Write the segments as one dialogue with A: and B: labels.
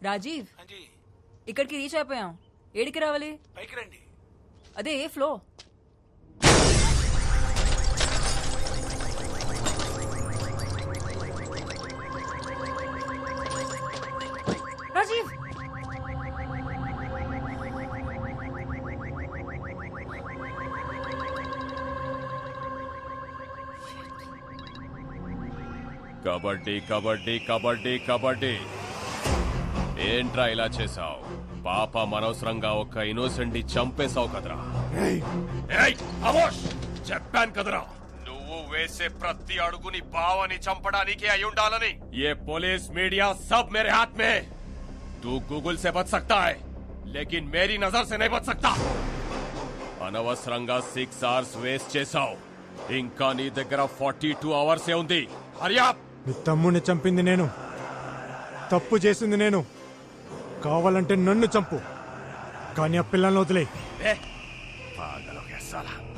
A: రాజీవ్, ఇక్కడికి రీచ్ అయిపోయాం. ఏడికి రావాలి?
B: పైకి రండి.
A: అదే ఏ ఫ్లో? రాజీవ్,
C: కబడ్డీ కబడ్డీ కబడ్డీ కబడ్డీ. ఏంట్రా ఇలా చేసావు? పాప అనవసరంగా ఒక ఇన్నోసెంట్ ని చంపేశావు కదరా. ఏయ్, అమోష్, చెప్పాను కదరా నువ్వు వేసే ప్రతి అడుగుని బావని చంపడానికి అయి ఉండాలని. ये पुलिस मीडिया सब मेरे हाथ में. तू गूगल से बच सकता है लेकिन मेरी नजर से नहीं बच सकता. అనవసరంగా 6 hours వేస్ట్ చేశావు. ఇంకా నీ దగ్గర 42 hours ఉంది. హరియా.
D: నీ తమ్ముడిని చంపింది నేను, తప్పు చేసింది నేను. కావాలంటే నన్ను చంపు, కానీ ఆ పిల్లల్ని వదిలే.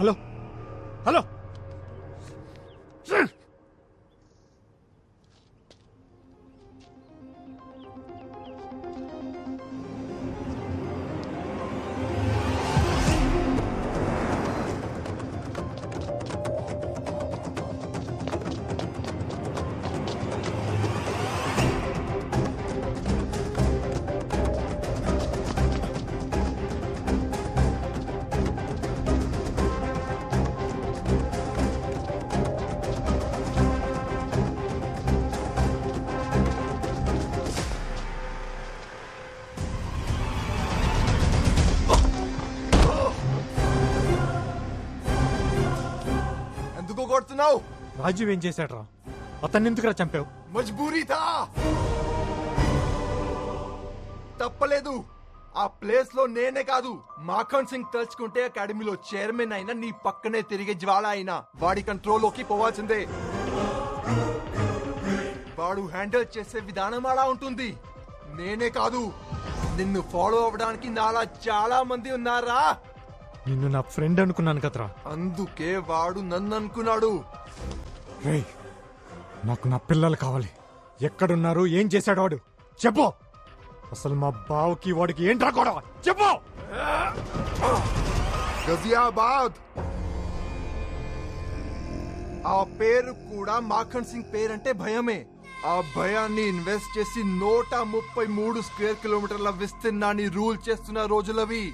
D: హలో హలో,
B: కొడుతున్నావు?
D: రాజీవ్ ఏం చేశాడ్రా? అతన్ని ఎందుకురా చంపావు?
B: మజ్బూరీ థా, తప్పలేదు. ఆ ప్లేస్ లో నేనే కాదు, మాఖన్ సింగ్ తలుచుకుంటే అకాడమీలో చైర్మన్ అయినా నీ పక్కనే తిరిగే జ్వాల అయినా వాడి కంట్రోల్లోకి పోవాల్సిందే. వాడు హ్యాండిల్ చేసే విధానం అలా ఉంటుంది. నేనే కాదు, నిన్ను ఫాలో అవ్వడానికి నాలా చాలా మంది ఉన్నారా.
D: నిన్ను నా ఫ్రెండ్ అనుకున్నాను కదరా,
B: అందుకే వాడు నన్ను అనుకున్నాడు.
D: రేయ్, నాకు నా పిల్లలు కావాలి. ఎక్కడున్నారు? ఏం చేశాడు వాడు? చెప్పు. అసలు మా బావకి వాడికి ఏంట్రా గొడవ? చెప్పు.
B: గజియాబాద్. ఆ పేరు కూడా మాఖన్ సింగ్ పేరంటే భయమే. ఆ భయాన్ని ఇన్వెస్ట్ చేసి 133 స్క్వేర్ కిలోమీటర్ల విస్తీర్ణాన్ని రూల్ చేస్తున్న రోజులవి.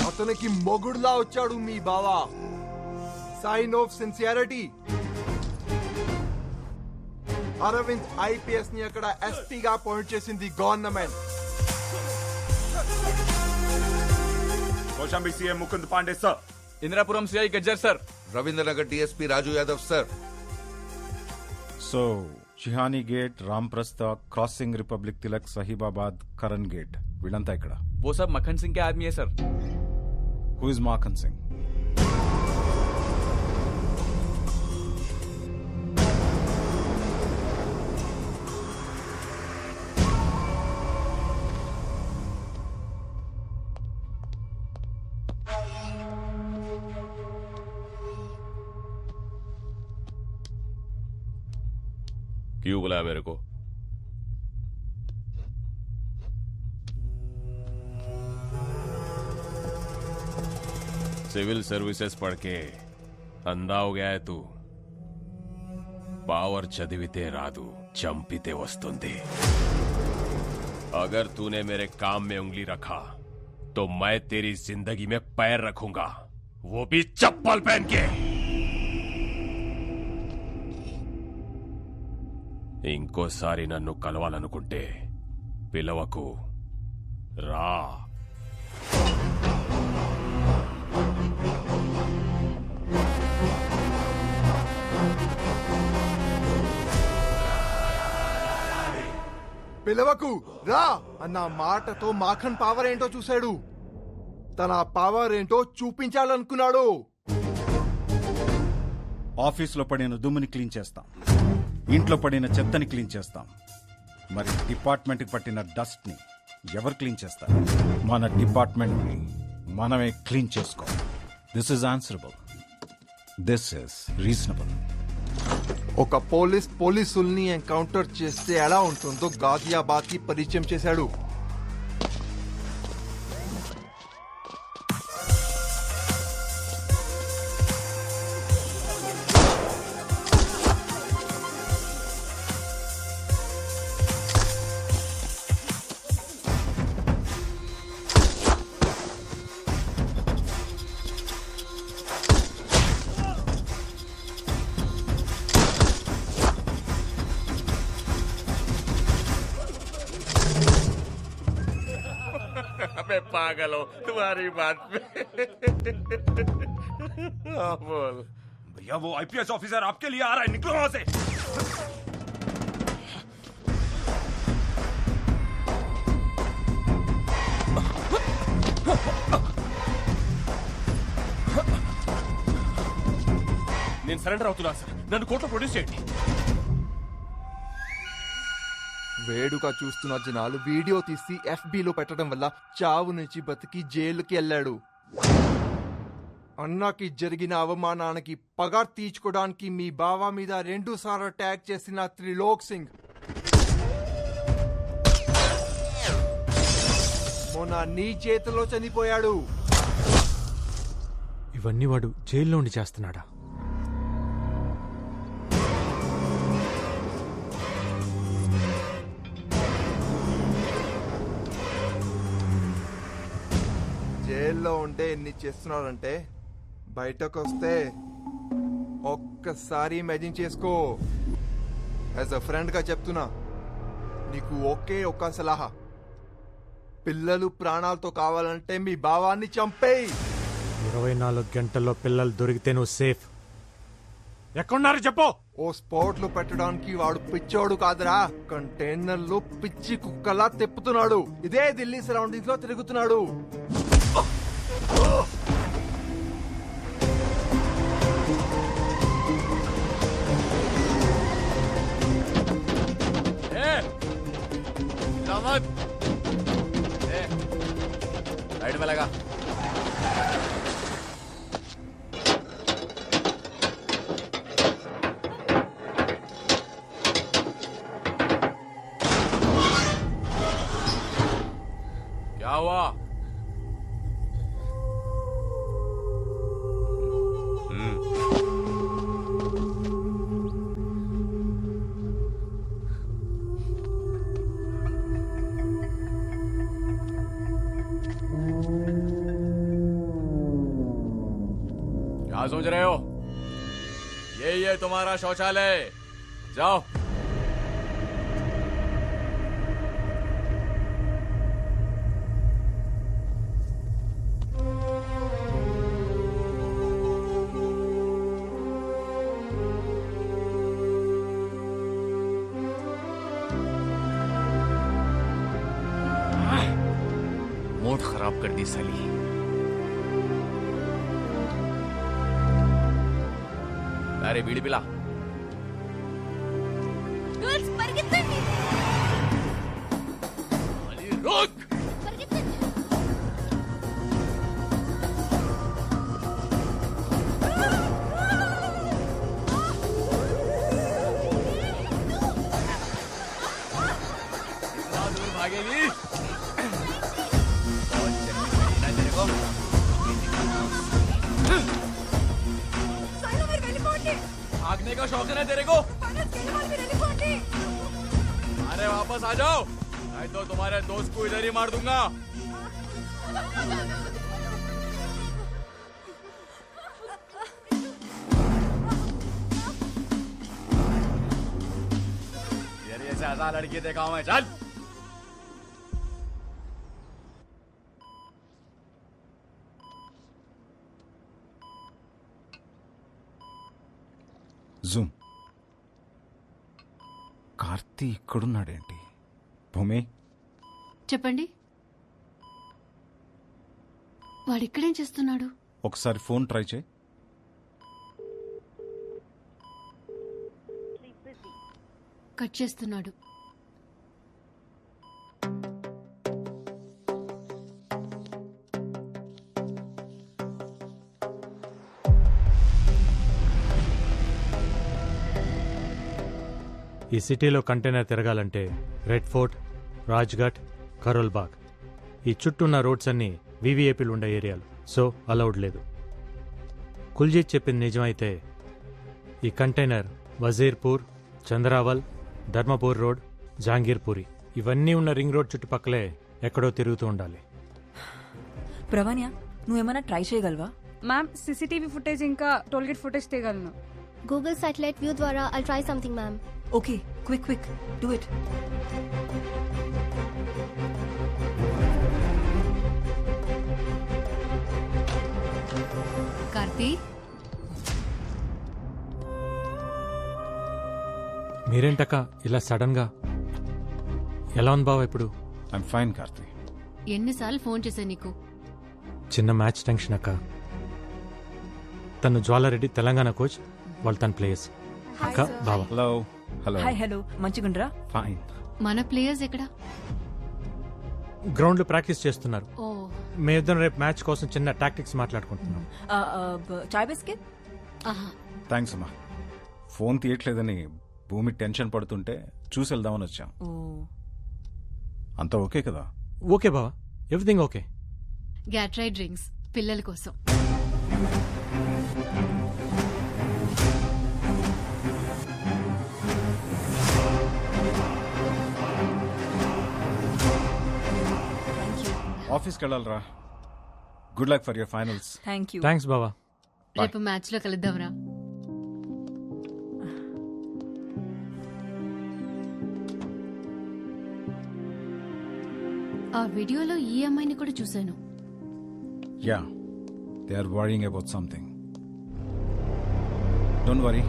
B: అతనికి మొగుడులా వచ్చాడు మీ బావా. Sign of sincerity. Aravind IPS ని అక్కడ ఎస్పీగా అపాయింట్ చేసింది government.
E: Kaushambi CM Mukund Pandey sir.
F: Indirapuram CI Gajjar sir.
G: Ravindranagar DSP Raju Yadav sir.
H: So, Chihani gate, Ramprastha, crossing, republic Tilak, Sahibabad, Karan gate, వీళ్ళంతా ఇక్కడ.
F: वो सब मक्खन सिंह के आदमी है sir.
H: Who is Makhan Singh?
C: क्यों बुलाया मेरे को? सिविल सर्विसेज पढ़ के अंधा हो गया है तू. पावर चदिविते रादू चंपिते वस्तुंदी. अगर तूने मेरे काम में उंगली रखा तो मैं तेरी जिंदगी में पैर रखूंगा, वो भी चप्पल पहन के. ఇంకోసారి నన్ను కలవాలనుకుంటే పిలవకు, రా.
B: పిలవకు, రా అన్న మాటతో మాఖన్ పవర్ ఏంటో చూశాడు. తన పవర్ ఏంటో చూపించాలనుకున్నాడు.
H: ఆఫీస్లో పడిన దుమ్ముని క్లీన్ చేస్తాం, ఇంట్లో పడిన చెత్తని క్లీన్ చేస్తాం. మరి డిపార్ట్మెంట్కి పట్టిన డస్ట్ ని ఎవరు క్లీన్ చేస్తారు? మన డిపార్ట్మెంట్ ని మనమే క్లీన్ చేసుకోవాలి. This is answerable, this is reasonable.
B: ఒక పోలీసుల్ని ఎన్కౌంటర్ చేస్తే ఎలా ఉంటుందో గాజియాబాద్ కి పరిచయం చేశాడు.
C: मैं पागल हूँ तुम्हारी बात पे। हाँ, बोल।
E: भैया वो आईपीएस ऑफिसर आपके लिए आ रहा है, निकलो वहां से।
C: నేను సరెండర్ అవుతున్నా సార్, నన్ను కోర్టులో ప్రొడ్యూస్ చేయండి.
B: వేడుక చూస్తున్న జనాలు వీడియో తీసి FBలో పెట్టడం వల్ల చావు నుంచి బతికి జైలుకి వెళ్ళాడు. అన్నకి జరిగిన అవమానానికి పగ తీర్చుకోవడానికి మీ బావ మీద 2 సార్లు అటాక్ చేసిన త్రిలోక్ సింగ్ మొన్న నీ చేతిలో చనిపోయాడు.
D: ఇవన్నీ వాడు జైల్లో ఉండి చేస్తున్నాడా?
B: జైల్లో ఉంటే ఎన్ని చేస్తున్నాడంటే బయటకు వస్తే ఒక్కసారి ఇమాజిన్ చేసుకో. యాజ్ అ ఫ్రెండ్ గా చెప్తున్నా, నీకు ఒకే ఒక్క సలహా, పిల్లలు ప్రాణాలతో కావాలంటే మీ భావాన్ని చంపేయి.
D: 24 గంటల్లో పిల్లలు దొరికితే నువ్వు సేఫ్. ఎక్కడున్నారు చెప్పు.
B: ఓ స్పాట్ లో పెట్టడానికి వాడు పిచ్చోడు కాదురా, కంటైనర్లు పిచ్చి కుక్కలా తిప్పుతున్నాడు. ఇదే ఢిల్లీ సరౌండింగ్స్ లో తిరుగుతున్నాడు.
F: राइट में लगा। क्या हुआ? क्या सोच रहे हो? यही है तुम्हारा शौचालय, जाओ। मूड खराब कर दी साली। अरे बीड़ी पिला।
I: गर्ल्स పరిగెత్తండి.
C: अली रुक।
I: పరిగెత్తండి.
C: इतना दूर भागेगी? भागने का शौक है ना तेरे को? अरे वापस आ जाओ, नहीं तो तुम्हारे दोस्त को इधर ही मार दूंगा। ये ऐसे आजा लड़की देखा हूं मैं, चल।
H: జూమ్. కార్తీ ఇక్కడున్నాడేంటి? భూమి,
I: చెప్పండి. వాడు ఇక్కడేం చేస్తున్నాడు?
H: ఒకసారి ఫోన్ ట్రై చేయి.
I: కట్ చేస్తున్నాడు.
D: ఈ సిటీలో కంటైనర్ తిరగాలంటే రెడ్ ఫోర్ట్, రాజ్ఘాట్, కరోల్ బాగ్, ఈ చుట్టూన్న రోడ్స్ అన్నీ వీవీఐపీలు ఉండే ఏరియాలు, సో అలౌడ్ లేదు. కుల్జీత్ చెప్పింది నిజమైతే ఈ కంటైనర్ వజీర్పూర్, చంద్రావల్, ధర్మపూర్ రోడ్, జాంగీర్పూరి ఇవన్నీ ఉన్న రింగ్ రోడ్ చుట్టుపక్కలే ఎక్కడో తిరుగుతూ ఉండాలి.
A: ప్రవణ్య, నువ్వేమైనా ట్రై చేయగలవా?
J: మ్యామ్, సీసీటీవీ ఫుటేజ్ ఇంకా టోల్గేట్ ఫుటేజ్ తీయగలను.
I: గూగుల్ సాటిలైట్ వ్యూ ద్వారా I'll try something ma'am.
A: Okay, quick do it.
I: Karthi
D: మీరేంటక్క ఇలా సడన్ గా? ఎలా ఉంది బావ ఇప్పుడు?
H: I'm fine Karthi.
I: ఎన్నిసార్లు ఫోన్ చేశా నీకు?
D: చిన్న మ్యాచ్ టెన్షన్ అక్క. తను జ్వాలారెడ్డి తెలంగాణ కోచ్, వాళ్ళు తన ప్లేయర్స్. అక్క బావ.
H: Hello hello.
A: హాయ్ హలో, మంచిగుండ్రా?
H: ఫైన్.
I: మన ప్లేయర్స్ ఎక్కడ?
D: గ్రౌండ్ లో ప్రాక్టీస్ చేస్తున్నారు.
I: ఓ
D: మేమిద్దరం రేపు మ్యాచ్ కోసం చిన్న టాక్టిక్స్ మాట్లాడుకుంటున్నాం.
A: చాయ్ బిస్కెట్?
I: ఆహా.
H: థ్యాంక్స్ అమ్మా. ఫోన్ తీయట్లేదని భూమి టెన్షన్ పడుతుంటే చూసి వెళ్దామని వచ్చాం.
A: ఓ
H: అంతా ఓకే కదా?
D: ఓకే బావ, ఎవ్రీథింగ్ ఓకే.
I: గ్యాట్రై డ్రింక్స్ పిల్లల కోసం.
H: ఆఫీస్కి వెళ్ళాలరా. Good luck for your finals.
A: Thank you.
D: Thanks బావా.
I: రేపు మ్యాచ్ లో కలుద్దాంరా. ఆ వీడియోలో ఈ అమ్మాయిని కూడా చూశాను.
H: Yeah, they are worrying about something. Don't worry,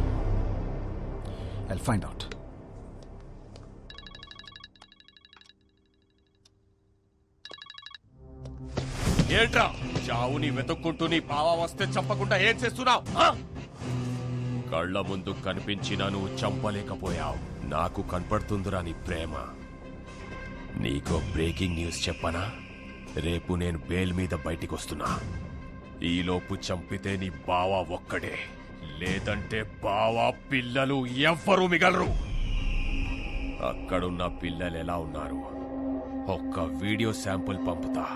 H: I'll find out.
C: ఏంట్రా చావుని వెతుక్కుంటూ నీ బావ వస్తే చంపకుండా ఏం చేస్తున్నావు? కళ్ళ ముందు కనిపించినా నువ్వు చంపలేకపోయావు. నాకు కనపడుతుందిరా నీ ప్రేమ. నీకో బ్రేకింగ్ న్యూస్ చెప్పనా? రేపు నేను బెయిల్ మీద బయటికొస్తున్నా. ఈలోపు చంపితే నీ బావ ఒక్కడే, లేదంటే బావ పిల్లలు ఎవ్వరూ మిగలరు. అక్కడున్న పిల్లలు ఎలా ఉన్నారు ఒక్క వీడియో శాంపుల్ పంపుతా.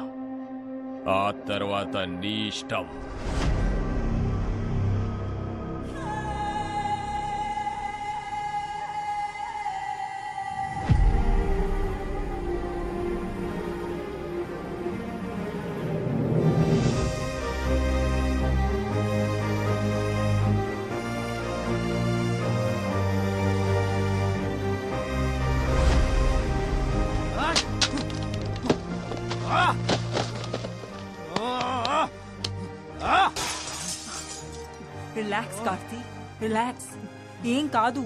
C: ఆ తర్వాత నీ ఇష్టం.
A: Relax Karthi, relax. ఏం కాదు.